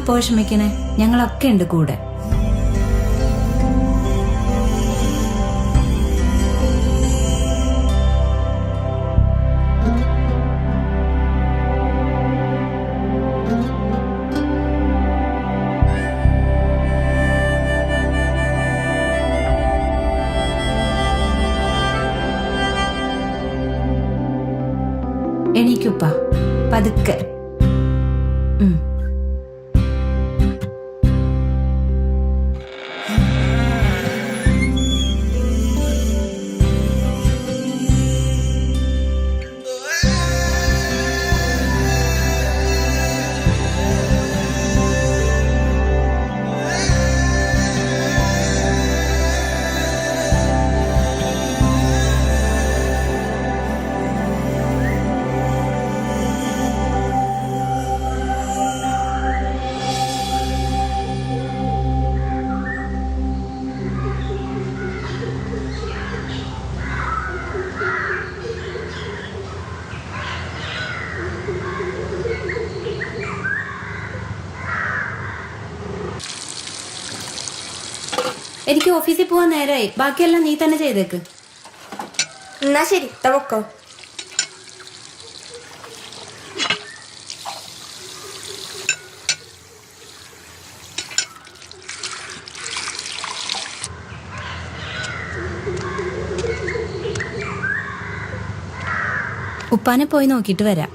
ഉപ്പ വിഷമിക്കണേ, ഞങ്ങളൊക്കെ ഉണ്ട് കൂടെ. എണീക്കുപ്പ, പതുക്കെ. എനിക്ക് ഓഫീസിൽ പോവാൻ നേരമായി. ബാക്കിയെല്ലാം നീ തന്നെ ചെയ്തേക്ക്. എന്നാ ശരി, തവക്കോ. ഉപ്പാനെ പോയി നോക്കിട്ട് വരാം.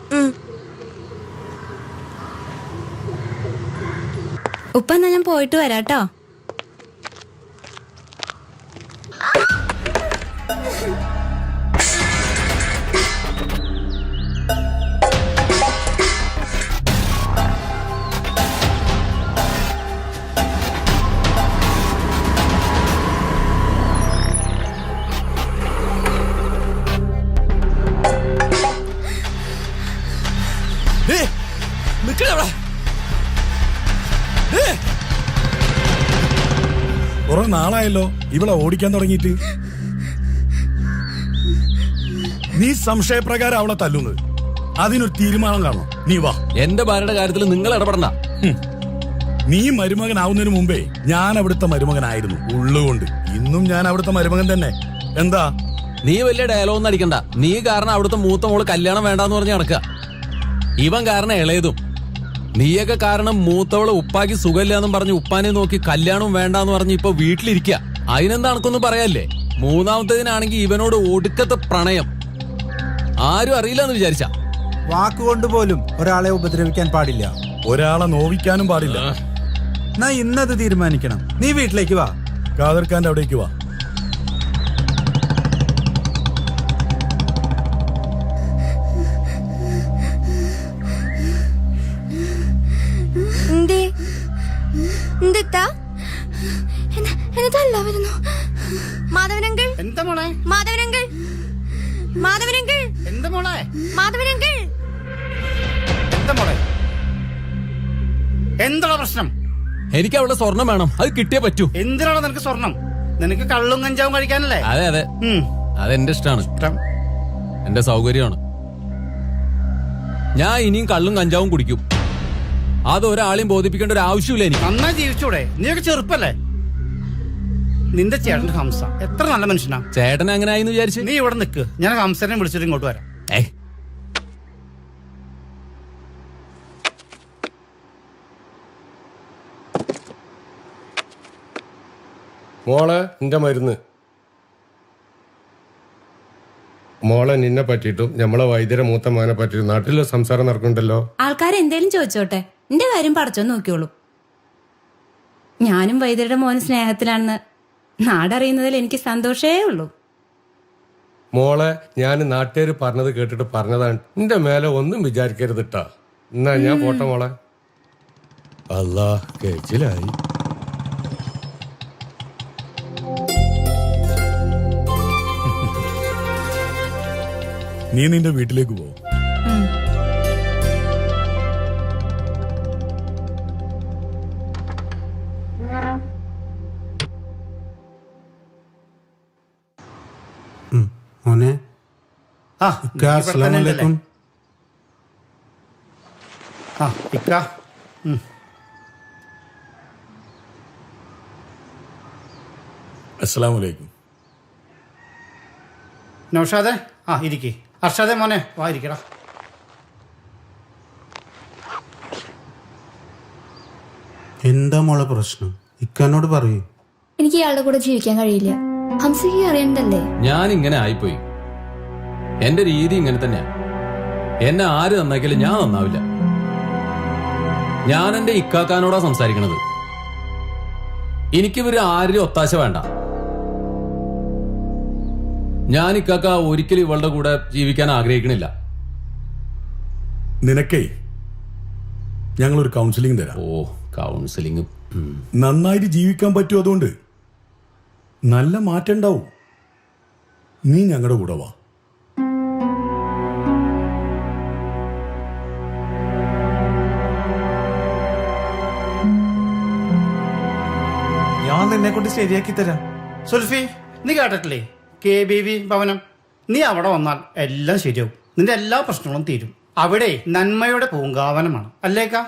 ഉപ്പ എന്നാ ഞാൻ പോയിട്ട് വരാട്ടോ. കുറെ നാളായല്ലോ ഇവളെ ഓടിക്കാൻ തുടങ്ങിയിട്ട്. നീ സംശയപ്രകാരം അവളെ തല്ലുന്നത്, അതിനൊരു തീരുമാനം കാണണം. നീ വാ. എന്റെ ഭാര്യയുടെ കാര്യത്തിൽ നിങ്ങൾ ഇടപെടണ്ട. നീ മരുമകനാവുന്നതിന് മുമ്പേ ഞാൻ അവിടുത്തെ മരുമകനായിരുന്നു. ഉള്ളുകൊണ്ട് ഇന്നും ഞാൻ അവിടുത്തെ മരുമകൻ തന്നെ. എന്താ നീ വലിയ ഡയലോഗൊന്നും അടിക്കണ്ട. നീ കാരണം അവിടുത്തെ മൂത്ത മോള് കല്യാണം വേണ്ടാന്ന് പറഞ്ഞ് നടക്കുക. ഇവൻ കാരണം ഇളയതും. നീയൊക്കെ കാരണം മൂത്തവള് ഉപ്പാക്ക് സുഖമില്ലാന്നും പറഞ്ഞ് ഉപ്പാനെ നോക്കി കല്യാണവും വേണ്ടാന്ന് പറഞ്ഞ് ഇപ്പൊ വീട്ടിലിരിക്കുക. അതിനെന്താ അനക്കൊന്നും പറയാല്ലേ? മൂന്നാമത്തേതിനാണെങ്കിൽ ഇവനോട് ഒടുക്കത്തെ പ്രണയം. ആരും അറിയില്ലെന്ന് വിചാരിച്ച. വാക്കുകൊണ്ട് പോലും ഒരാളെ ഉപദ്രവിക്കാൻ പാടില്ല, ഒരാളെ നോവിക്കാനും പാടില്ല. എന്നാ ഇന്നത് തീരുമാനിക്കണം. നീ വീട്ടിലേക്ക് വാ. കാദർഖാന്റെ അവിടേക്ക് വാ. മാധവനങ്കിൾ, എന്താ മോളെ? മാധവനങ്കിൾ, മാധവനങ്കിൾ, എന്താ മോളെ? മാധവനങ്കിൾ, എന്താ മോളെ? എന്താണ് പ്രശ്നം? എനിക്ക് അവളുടെ സ്വർണം വേണം, അത് കിട്ടിയേ പറ്റൂ. എന്തിനാണോ നിനക്ക് സ്വർണം? നിനക്ക് കള്ളും കഞ്ചാവും കഴിക്കാനല്ലേ? അതെ അതെ, അതെന്റെ ഇഷ്ടമാണ്, എന്റെ സൗകര്യമാണ്. ഞാൻ ഇനിയും കള്ളും കഞ്ചാവും കുടിക്കും. അത് ഒരാളെയും ബോധിപ്പിക്കേണ്ട ഒരു ആവശ്യമില്ല എനിക്ക്. നന്നായി ജീവിച്ചൂടെ? നീയൊക്കെ ചെറുപ്പല്ലേ? നിന്റെ ചേട്ടൻ ഹംസ എത്ര നല്ല മനുഷ്യനാ. ചേട്ടൻ അങ്ങനെ ആയിന്ന് വിചാരിച്ചു. നീ ഇവിടെ നിൽക്ക്, ഞാൻ ഹംസനെ വിളിച്ചിട്ട് ഇങ്ങോട്ട് വരാം. മോളെ എന്റെ മരുന്ന്. മോളെ നിന്നെ പറ്റിയിട്ടും നമ്മളെ വൈദ്യരെ മൂത്ത മോനെ പറ്റിയിട്ടും നാട്ടിലെ സംസാരം നടക്കുന്നുണ്ടല്ലോ. ആൾക്കാരെന്തേലും ചോദിച്ചോട്ടെ, എന്റെ കാര്യം പടച്ചോ നോക്കിയോളൂ. ഞാനും വൈദ്യരുടെ മോന് സ്നേഹത്തിലാണെന്ന് നാടറിയുന്നതിൽ എനിക്ക് സന്തോഷേ ഉള്ളൂ. മോളെ ഞാൻ നാട്ടുകാർ പറഞ്ഞത് കേട്ടിട്ട് പറഞ്ഞതാണ്. എന്റെ മേലെ ഒന്നും വിചാരിക്കരുത് ട്ടാ. എന്നാ ഞാൻ പോട്ടെ മോളെ. അല്ലാ കേച്ചിലായി. നീ നിന്റെ വീട്ടിലേക്ക് പോ. മോനെ, ആ അസ്സലാമു അലൈക്കും. അസ്സലാമു അലൈക്കും. നൗഷാദെ ആ ഇരിക്കേ. അർഷാദെ മോനെ വാ ഇരിക്കടാ. എന്താ മോളെ പ്രശ്നം? ഇക്കാനോട് പറയൂ. എനിക്ക് ഇയാളുടെ കൂടെ ജീവിക്കാൻ കഴിയില്ല. ഹംസയ്ക്ക് അറിയണ്ടല്ലേ? ഞാൻ ഇങ്ങനെ ആയിപ്പോയി. എന്റെ രീതി ഇങ്ങനെ തന്നെയാ. എന്നെ ആര് നന്നാക്കിയാലും ഞാൻ നന്നാവില്ല. ഞാൻ എന്റെ ഇക്കാക്കാനോടാ സംസാരിക്കണത്. എനിക്കിവര് ആരും ഒത്താശ വേണ്ട. ഞാൻ ഇക്കാക്ക ഒരിക്കലും ഇവളുടെ കൂടെ ജീവിക്കാൻ ആഗ്രഹിക്കണില്ല. നിനക്കേ ഞങ്ങളൊരു കൗൺസിലിംഗ് തരാം. ഓ കൗൺസിലിംഗ്. നന്നായിട്ട് ജീവിക്കാൻ പറ്റും. അതുകൊണ്ട് നല്ല മാറ്റം ഉണ്ടാവും. നീ ഞങ്ങളുടെ കൂടെ വാ. ഞാൻ നിന്നെ കൊണ്ട് ശരിയാക്കി തരാം. സുൽഫി, നീ കേട്ടിട്ടില്ലേ KBV ഭവനം? നീ അവിടെ വന്നാൽ എല്ലാം ശരിയാവും. നിന്റെ എല്ലാ പ്രശ്നങ്ങളും തീരും. അവിടെ നന്മയുടെ പൂങ്കാവനമാണ് അല്ലേക്കാ?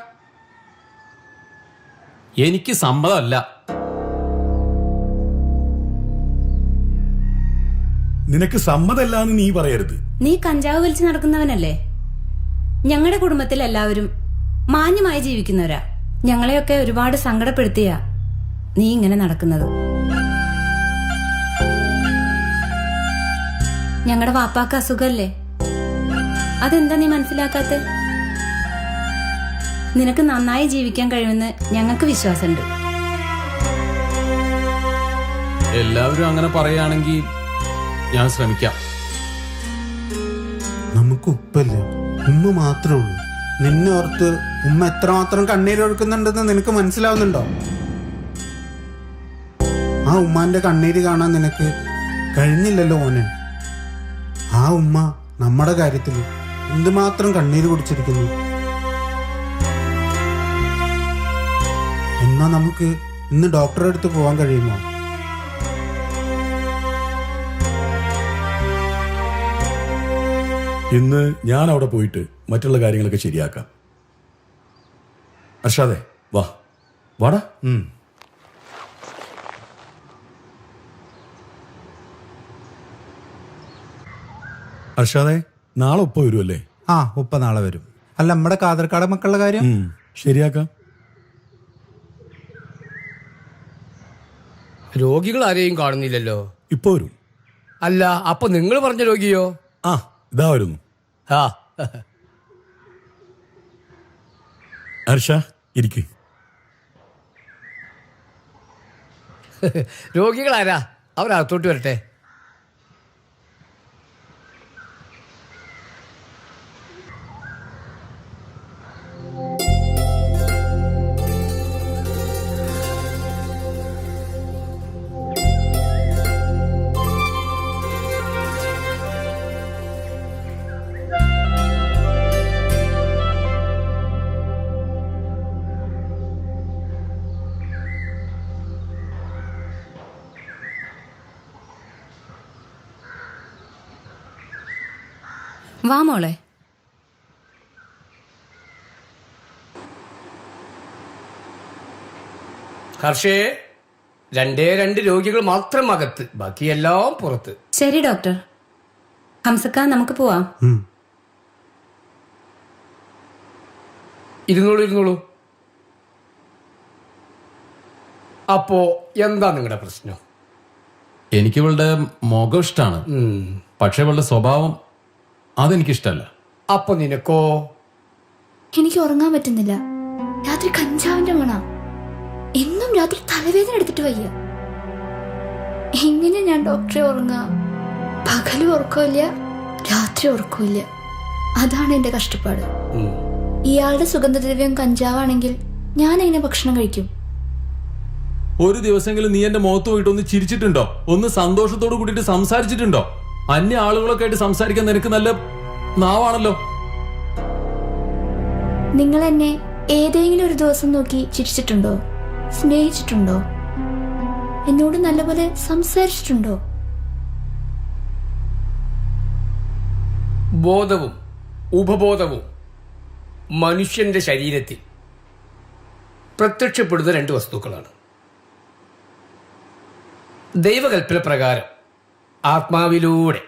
എനിക്ക് സമ്മതമല്ല. നിനക്ക് സമ്മതല്ലാന്ന് നീ പറയരുത്. നീ കഞ്ചാവ് വലിച്ചു നടക്കുന്നവനല്ലേ? ഞങ്ങളുടെ കുടുംബത്തിൽ എല്ലാവരും മാന്യമായി ജീവിക്കുന്നവരാ. ഞങ്ങളെയൊക്കെ ഒരുപാട് സങ്കടപ്പെടുത്തിയാ നീ ഇങ്ങനെ നടക്കുന്നത്. ഞങ്ങളുടെ വാപ്പാക്ക് അസുഖല്ലേ? അതെന്താ നീ മനസ്സിലാക്കാത്ത? നിനക്ക് നന്നായി ജീവിക്കാൻ കഴിയുമെന്ന് ഞങ്ങൾക്ക് വിശ്വാസമുണ്ട്. എല്ലാവരും അങ്ങനെ പറയുകയാണെങ്കിൽ ഞാൻ ശ്രമിക്കാം. നമുക്ക് ഉപ്പല്ലേ, ഉമ്മ മാത്രമേ ഉള്ളൂ. നിന്നെ ഓർത്ത് ഉമ്മ എത്രമാത്രം കണ്ണീരൊഴുക്കുന്നുണ്ടെന്ന് നിനക്ക് മനസ്സിലാവുന്നുണ്ടോ? ആ ഉമ്മാന്റെ കണ്ണീര് കാണാൻ നിനക്ക് കഴിഞ്ഞില്ലല്ലോ മോനെ. ആ ഉമ്മ നമ്മുടെ കാര്യത്തിൽ എന്തുമാത്രം കണ്ണീര് കുടിച്ചിരിക്കുന്നു. എന്നാ നമുക്ക് ഇന്ന് ഡോക്ടറെ അടുത്ത് പോകാൻ കഴിയുമോ? ഇന്ന് ഞാൻ അവിടെ പോയിട്ട് മറ്റുള്ള കാര്യങ്ങളൊക്കെ ശരിയാക്കാം. അർഷാദെ വാ. വാടാ. അർഷാദെ നാളെ ഒപ്പം വരുമല്ലേ? ആ, ഉപ്പ നാളെ വരും. അല്ല, നമ്മുടെ കാതർക്കാട് മക്കളുടെ കാര്യം ശരിയാക്കാം. രോഗികൾ ആരെയും കാണുന്നില്ലല്ലോ. ഇപ്പൊ വരും. അല്ല, അപ്പൊ നിങ്ങൾ പറഞ്ഞ രോഗിയോ? ആ ഇതാ വരുന്നു. ആ ഹർഷ ഇരിക്ക്. രോഗികൾ ആരാ? അവരകത്തോട്ട് വരട്ടെ. വാ മോളെ. ഹർഷേ, 2 രോഗികൾ മാത്രം അകത്ത്, ബാക്കിയെല്ലാം പുറത്ത്. ശരി ഡോക്ടർ. ഹംസക്ക നമുക്ക് പോവാം. ഇരുന്നോളൂ. അപ്പോ എന്താ നിങ്ങളുടെ പ്രശ്നം? എനിക്ക് ഇവളുടെ മുഖം ഇഷ്ടമാണ്. പക്ഷെ ഇവളുടെ സ്വഭാവം അതെനിക്കിഷ്ടല്ല. അപ്പൊ നിനക്കോ? എനിക്ക് ഉറങ്ങാൻ പറ്റുന്നില്ല. രാത്രി കഞ്ചാവിന്റെ മണ. എന്നും രാത്രി തലവേദന എടുത്തിട്ട് വയ്യ. എങ്ങനെ ഞാൻ ഡോക്ടറെ ഉറങ്ങാ? പകലും ഉറക്കമില്ല, രാത്രി ഉറക്കമില്ല. അതാണ് എന്റെ കഷ്ടപ്പാട്. ഇയാളുടെ സുഗന്ധദ്രവ്യം കഞ്ചാവാണെങ്കിൽ ഞാൻ എങ്ങനെ ഭക്ഷണം കഴിക്കും? ഒരു ദിവസമെങ്കിലും നീ എന്റെ മുഖത്ത് പോയിട്ട് ഒന്ന് ചിരിച്ചിട്ടുണ്ടോ? ഒന്ന് സന്തോഷത്തോട് കൂടിയിട്ട് സംസാരിച്ചിട്ടുണ്ടോ? അന്യ ആളുകളൊക്കെ ആയിട്ട് സംസാരിക്കാൻ നിനക്ക് നല്ല നാവാണല്ലോ. നിങ്ങൾ എന്നെ ഏതെങ്കിലും ഒരു ദിവസം നോക്കി ചിരിച്ചിട്ടുണ്ടോ? സ്നേഹിച്ചിട്ടുണ്ടോ? എന്നോട് നല്ലപോലെ സംസാരിച്ചിട്ടുണ്ടോ? ബോധവും ഉപബോധവും മനുഷ്യന്റെ ശരീരത്തിൽ പ്രത്യക്ഷപ്പെടുന്ന 2 വസ്തുക്കളാണ്. ദൈവകൽപ്പന പ്രകാരം ആത്മാവിലൂടെ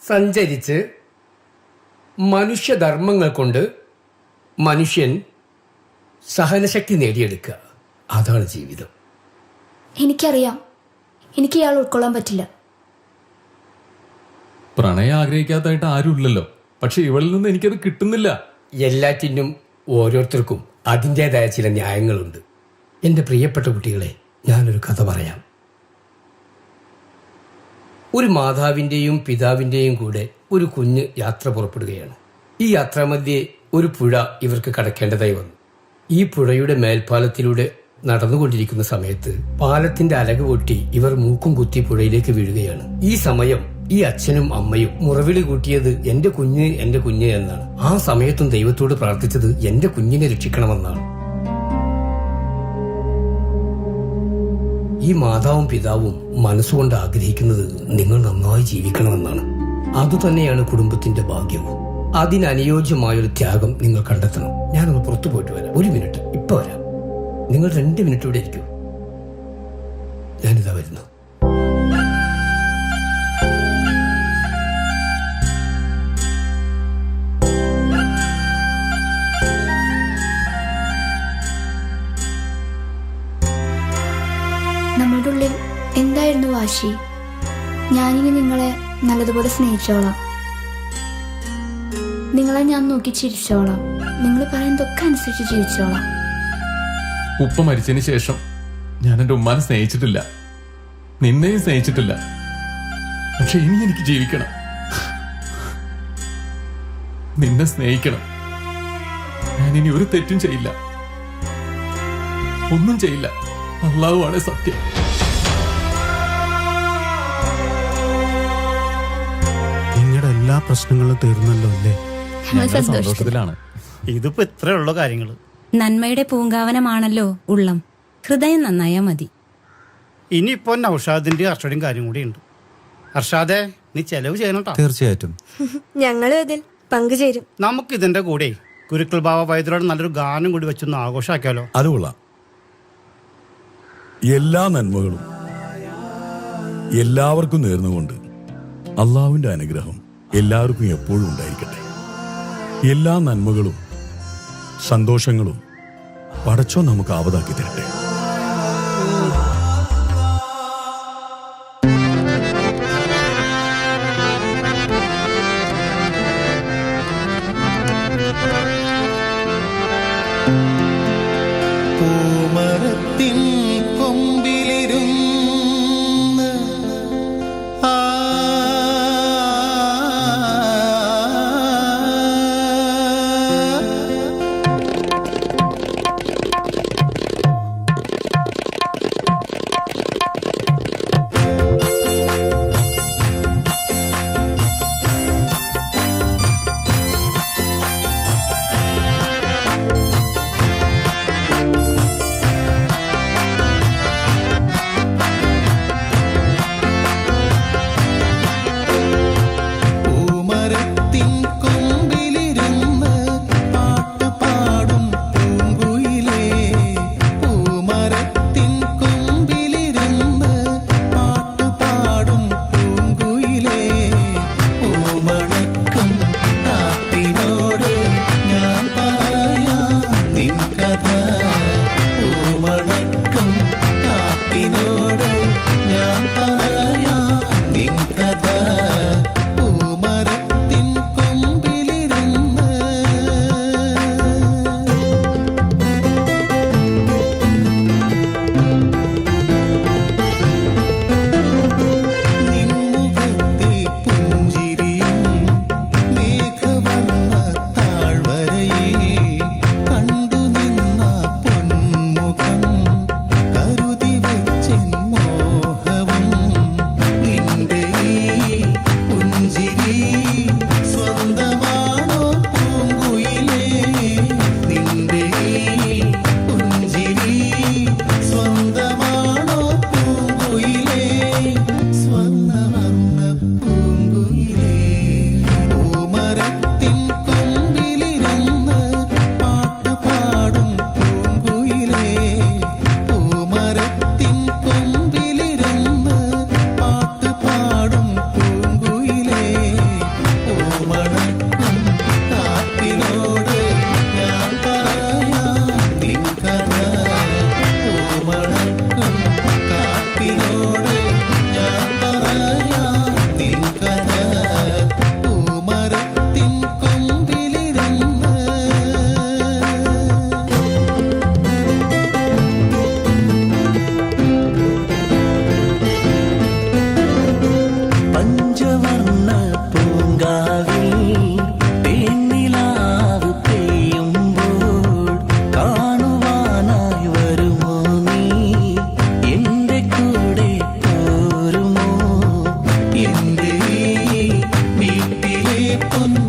സഞ്ചരിച്ച് മനുഷ്യധർമ്മങ്ങൾ കൊണ്ട് മനുഷ്യൻ സഹനശക്തി നേടിയെടുക്കുക. അതാണ് ജീവിതം. എനിക്കറിയാം, എനിക്ക് ഇയാൾ ഉൾക്കൊള്ളാൻ പറ്റില്ല. പ്രണയം ആഗ്രഹിക്കാത്തതായിട്ട് ആരുമില്ലല്ലോ. പക്ഷെ ഇവളിൽ നിന്ന് എനിക്കത് കിട്ടുന്നില്ല. എല്ലാറ്റിനും ഓരോരുത്തർക്കും അതിൻ്റെതായ ചില ന്യായങ്ങളുണ്ട്. എൻ്റെ പ്രിയപ്പെട്ട കുട്ടികളെ, ഞാനൊരു കഥ പറയാം. ഒരു മാതാവിൻ്റെയും പിതാവിൻ്റെയും കൂടെ ഒരു കുഞ്ഞ് യാത്ര പുറപ്പെടുകയാണ്. ഈ യാത്രാമധ്യേ ഒരു പുഴ ഇവർക്ക് കടക്കേണ്ടതായി വന്നു. ഈ പുഴയുടെ മേൽപ്പാലത്തിലൂടെ നടന്നുകൊണ്ടിരിക്കുന്ന സമയത്ത് പാലത്തിന്റെ അലക് പൊട്ടി ഇവർ മൂക്കും കുത്തി പുഴയിലേക്ക് വീഴുകയാണ്. ഈ സമയം ഈ അച്ഛനും അമ്മയും മുറവിളി കൂട്ടിയത് എന്റെ കുഞ്ഞ് എന്നാണ്. ആ സമയത്തും ദൈവത്തോട് പ്രാർത്ഥിച്ചത് എന്റെ കുഞ്ഞിനെ രക്ഷിക്കണമെന്നാണ്. ഈ മാതാവും പിതാവും മനസ്സുകൊണ്ട് ആഗ്രഹിക്കുന്നത് നിങ്ങൾ നന്നായി ജീവിക്കണമെന്നാണ്. അതുതന്നെയാണ് കുടുംബത്തിന്റെ ഭാഗ്യവും. അതിനനുയോജ്യമായൊരു ത്യാഗം നിങ്ങൾ കണ്ടെത്തണം. ഞാനൊന്ന് പുറത്തു പോയിട്ട് വരാം. 1 മിനിറ്റ്, ഇപ്പൊ വരാം. നിങ്ങൾ 2 മിനിറ്റ് ഇവിടെ ഇരിക്കൂ. ഞാനിതാ വരുന്നു. നമ്മളുടെ ഉള്ളിൽ എന്തായിരുന്നു വാശി? ഞാനിനി നിങ്ങളെ നല്ലതുപോലെ സ്നേഹിച്ചോളാം. നിങ്ങളെ ഞാൻ നോക്കി ചിരിച്ചോളാം. നിങ്ങൾ പറയുന്നതൊക്കെ അനുസരിച്ച് ജീവിച്ചോളാം. ഉപ്പ മരിച്ചതിന് ശേഷം ഞാൻ എൻ്റെ ഉമ്മാനെ സ്നേഹിച്ചിട്ടില്ല, നിന്നെയും സ്നേഹിച്ചിട്ടില്ല. പക്ഷെ ഇനി എനിക്ക് ജീവിക്കണം, നിന്നെ സ്നേഹിക്കണം. ഞാൻ ഇനി ഒരു തെറ്റും ചെയ്യില്ല, ഒന്നും ചെയ്യില്ല. അള്ളാഹുവാണ് സത്യം. നിങ്ങളുടെ എല്ലാ പ്രശ്നങ്ങളും തീർന്നല്ലോ അല്ലേ? ഞങ്ങൾ സന്തോഷത്തിലാണ്. ഇതിപ്പോ ഇത്രയുള്ള കാര്യങ്ങള്. നന്മയുടെ പൂങ്കാവനമാണല്ലോ ഉള്ളം. ഹൃദയം നന്നായാ മതി. ഇനിയിപ്പോ നൗഷാദിന്റെ അർഷയുടെയും കാര്യം കൂടി ഉണ്ട്. അർഷാദെ, നീ ചെലവ് ചെയ്യണം ട്ടോ. തീർച്ചയായിട്ടും ഞങ്ങളും ഇതിൽ പങ്കുചേരും. നമുക്ക് ഇതിന്റെ കൂടെ ഗുരുക്കൾ ബാബ വൈദ്യരോട് നല്ലൊരു ഗാനം കൂടി വെച്ചൊന്ന് ആഘോഷാക്കിയാലോ? അത് കൊള്ളാം. എല്ലാ നന്മകളും എല്ലാവർക്കും നേർന്നുകൊണ്ട് അള്ളാഹുവിന്റെ അനുഗ്രഹം എല്ലാവർക്കും എപ്പോഴും ഉണ്ടായിരിക്കട്ടെ. എല്ലാ നന്മകളും സന്തോഷങ്ങളും പടച്ചോ നമുക്ക് ആവതാക്കി തരട്ടെ. പൂമരത്തിൻ കൊമ്പിലിരുന്ന് കൊമ്പിലിരുന്ന് പൂമണക്കും കാറ്റിനോട് ഞാൻ പറയാം നിൻ കഥ. പൂമണക്കും കാറ്റിനോട് ഞാൻ പറയാം നിൻ കഥ. പൂമരത്തിൻ കൊമ്പിലിരുന്ന് പഞ്ചവർണ്ണ പൂങ്കാവിൽ തേന്നിലാവ് പെയ്യുമ്പോൾ കാണുവാനായി വരുമോ നീ എന്റെ കൂടെ പോരുമോ എന്റെ വീട്ടിലെ പൊന്നു